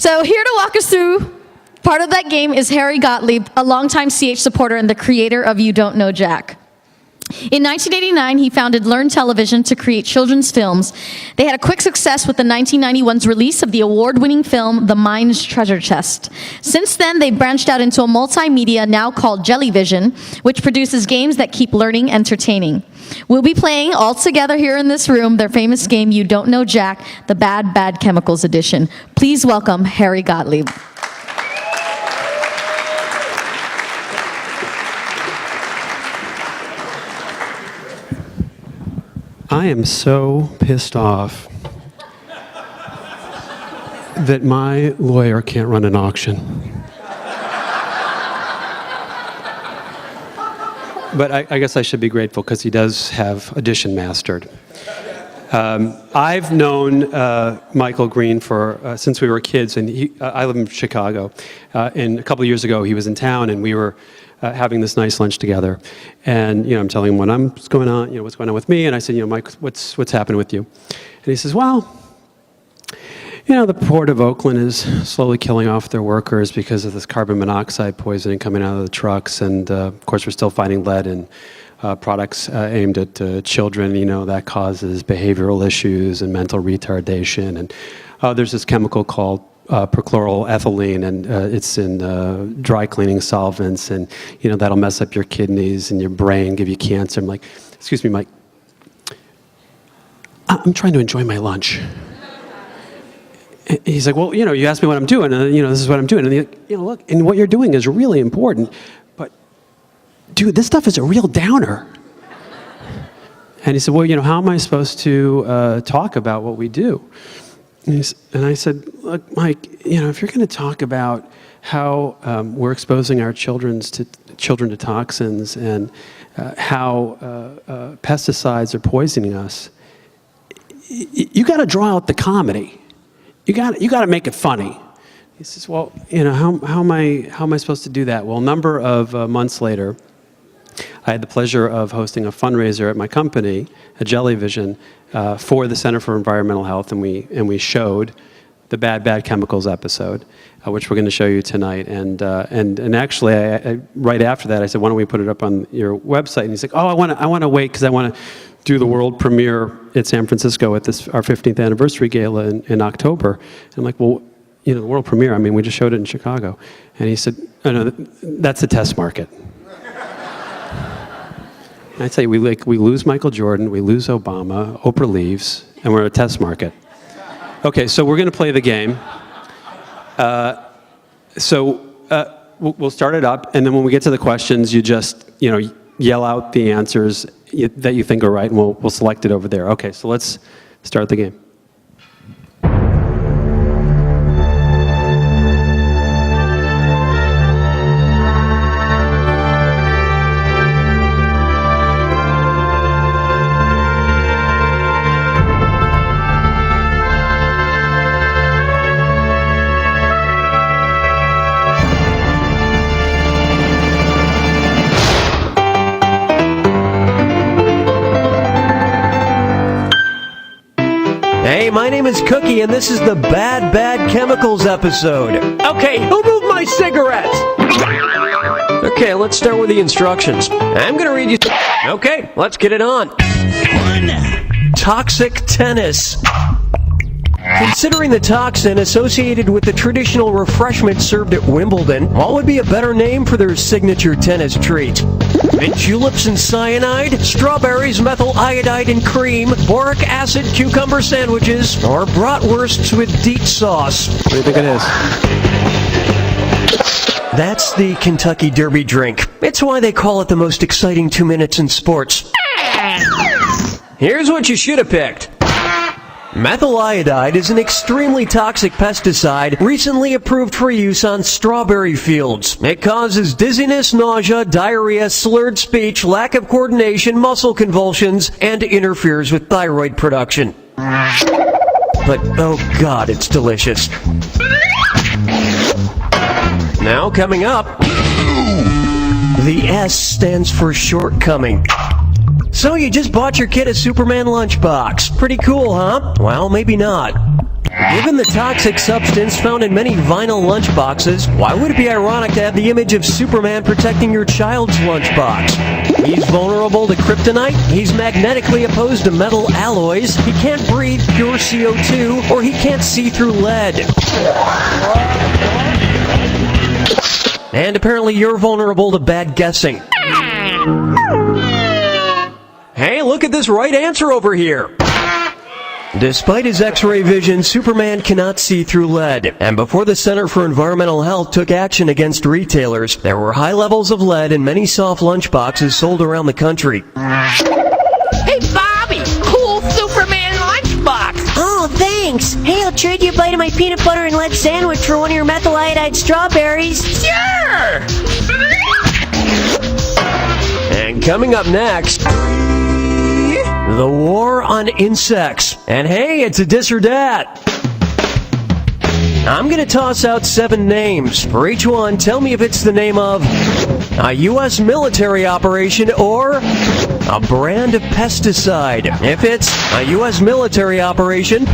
So here to walk us through part of that game is Harry Gottlieb, a longtime CH supporter and the creator of YouDontKnowJack. In 1989, he founded Learn Television to create children's films. They had a quick success with the 1991's release of the award-winning film, The Mind's Treasure Chest. Since then, they branched out into a multimedia now called Jellyvision, which produces games that keep learning entertaining. We'll be playing all together here in this room their famous game, You Don't Know Jack, the Bad Bad Chemicals edition. Please welcome Harry Gottlieb. I am so pissed off that my lawyer can't run an auction. But I guess I should be grateful because he does have Audition mastered. I've known Michael Green for since we were kids, and I live in Chicago. And a couple of years ago, he was in town, and we were having this nice lunch together. And I'm telling him what's going on, what's going on with me. And I said, Mike, what's happening with you? And he says, well, the Port of Oakland is slowly killing off their workers because of this carbon monoxide poisoning coming out of the trucks. And of course, we're still finding lead in products aimed at children. That causes behavioral issues and mental retardation. And there's this chemical called perchloroethylene, and it's in dry cleaning solvents, and that'll mess up your kidneys and your brain, give you cancer. I'm like, excuse me, Mike, I'm trying to enjoy my lunch. And he's like, well, you asked me what I'm doing, and this is what I'm doing, and look, and what you're doing is really important, but dude, this stuff is a real downer. And he said, well, how am I supposed to talk about what we do? And I said, look, Mike, if you're going to talk about how we're exposing our children to toxins and how pesticides are poisoning us, you got to draw out the comedy. You got to make it funny. He says, well, how am I supposed to do that? Well, a number of months later, I had the pleasure of hosting a fundraiser at my company, at Jellyvision, for the Center for Environmental Health, and we showed the Bad Chemicals episode, which we're going to show you tonight. And actually, I right after that, I said, why don't we put it up on your website? And he's like, oh, I want to wait because I want to do the world premiere at San Francisco at our 15th anniversary gala in October. And I'm like, well, the world premiere, we just showed it in Chicago. And he said, oh, no, that's a test market. I tell you, we lose Michael Jordan, we lose Obama, Oprah leaves, and we're at a test market. Okay, so we're going to play the game. We'll start it up, and then when we get to the questions, you just yell out the answers that you think are right, and we'll select it over there. Okay, so let's start the game. Hey, my name is Cookie, and this is the Bad Chemicals episode. Okay, who moved my cigarettes? Okay, let's start with the instructions. I'm going to read you... Okay, let's get it on. 1. Toxic tennis. Considering the toxin associated with the traditional refreshment served at Wimbledon, what would be a better name for their signature tennis treat? Mint juleps and cyanide, strawberries, methyl iodide and cream, boric acid cucumber sandwiches, or bratwursts with DEET sauce. What do you think it is? That's the Kentucky Derby drink. It's why they call it the most exciting 2 minutes in sports. Here's what you should have picked. Methyl iodide is an extremely toxic pesticide recently approved for use on strawberry fields. It causes dizziness, nausea, diarrhea, slurred speech, lack of coordination, muscle convulsions, and interferes with thyroid production. But, oh God, it's delicious. Now coming up, the S stands for shortcoming. So you just bought your kid a Superman lunchbox. Pretty cool, huh? Well, maybe not. Given the toxic substance found in many vinyl lunchboxes, why would it be ironic to have the image of Superman protecting your child's lunchbox? He's vulnerable to kryptonite, he's magnetically opposed to metal alloys, he can't breathe pure CO2, or he can't see through lead. And apparently you're vulnerable to bad guessing. Hey, look at this right answer over here. Despite his X-ray vision, Superman cannot see through lead. And before the Center for Environmental Health took action against retailers, there were high levels of lead in many soft lunchboxes sold around the country. Hey, Bobby! Cool Superman lunchbox! Oh, thanks! Hey, I'll trade you a bite of my peanut butter and lead sandwich for one of your methyl iodide strawberries. Sure! And coming up next, the war on insects. And hey, it's a dis or dat. I'm going to toss out 7 names. For each one, tell me if it's the name of a U.S. military operation or a brand of pesticide. If it's a U.S. military operation,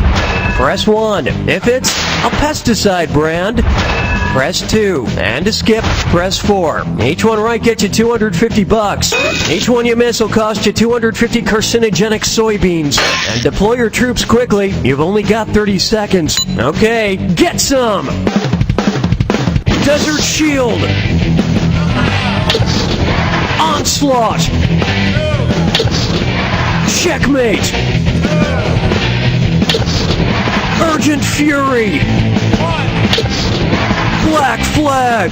press 1. If it's a pesticide brand, press 2. And to skip, press 4. Each one right gets you $250. Each one you miss will cost you 250 carcinogenic soybeans. And deploy your troops quickly. You've only got 30 seconds. Okay, get some! Desert Shield! Onslaught! Checkmate! Urgent Fury! Black Flag!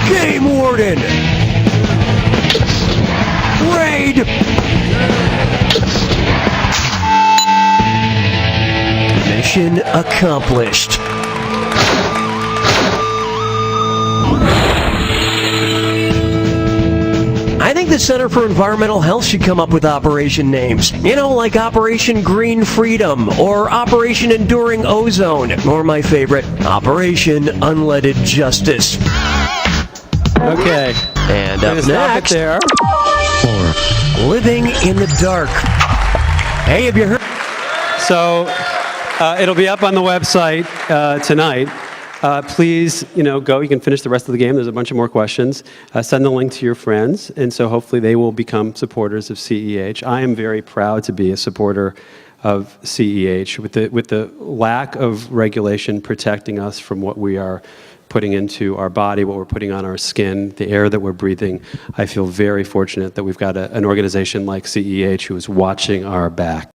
Game Warden! Raid! Mission accomplished. I think the Center for Environmental Health should come up with operation names. You know, like Operation Green Freedom, or Operation Enduring Ozone, or my favorite, Operation Unleaded Justice. Okay. And Gonna up stop next, it there. Living in the Dark. Hey, have you heard? So it'll be up on the website tonight. Please, go. You can finish the rest of the game. There's a bunch of more questions. Send the link to your friends, and so hopefully they will become supporters of CEH. I am very proud to be a supporter of CEH. With the lack of regulation protecting us from what we are putting into our body, what we're putting on our skin, the air that we're breathing, I feel very fortunate that we've got an organization like CEH who is watching our back.